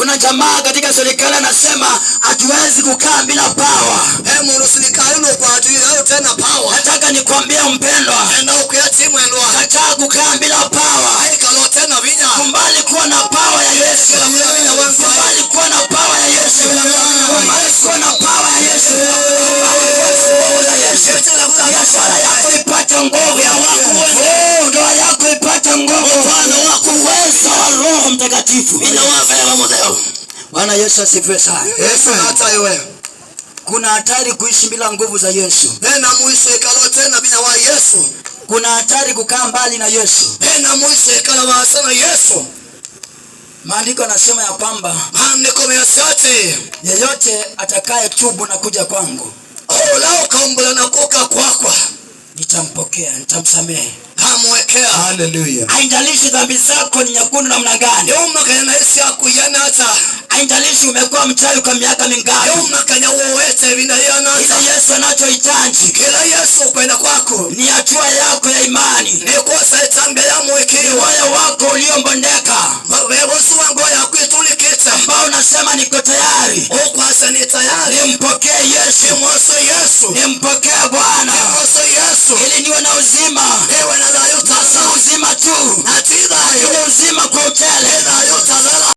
Kuna jamaa katika serikali anasema hatuwezi kukaa bila power. Nataka nikwambie mpendwa, kataa kukaa bila power. Kumbali kuwa na power ya Yesu. Kumbali kuwa na power ya Yesu. Kumbali kuwa na power ya Yesu. Biashara yako ipate nguvu ya Mungu. Ndoa yako ipate nguvu. Uwezo wa Roho Mtakatifu. Bwana Yesu asifiwe sana. Yesu hata iwe. Kuna hatari kuishi bila nguvu za Yesu. Tena muishi hekalo tena bila wa Yesu. Kuna hatari kukaa mbali na Yesu. Tena muishi hekalo wa sana Yesu. Maandiko yanasema ya kwamba maandiko yasati yeyote atakaye tubu na kuja kwangu, lao kaombela na kuka kwakwa, nitampokea, nitamsamehe. Hamwekea. Hallelujah. Haijalishi dhambi zako ni nyekundu namna gani. Yoma kana isi akuyana hata. Haijalishi umekuwa mchawi kwa miaka mingapi. Yoma kana uwete vinayana hata. Kila Yesu anachohitaji, kila Yesu kwenda kwako, ni hatua yako ya imani. Ni kosa itambe ya mwekeo. Moyo wako uliombondeka. Wewosu wangu ya kuitulikita. Ambao unasema niko tayari. Ukwasa ni tayari. Nimpokee Yesu. Nimwose Yesu. Nimpokee Bwana. Nimwose Yesu. Ili niwe na uzima. Ewe na layo tasa. Uzima tu. Natida. Ile uzima kwa utele.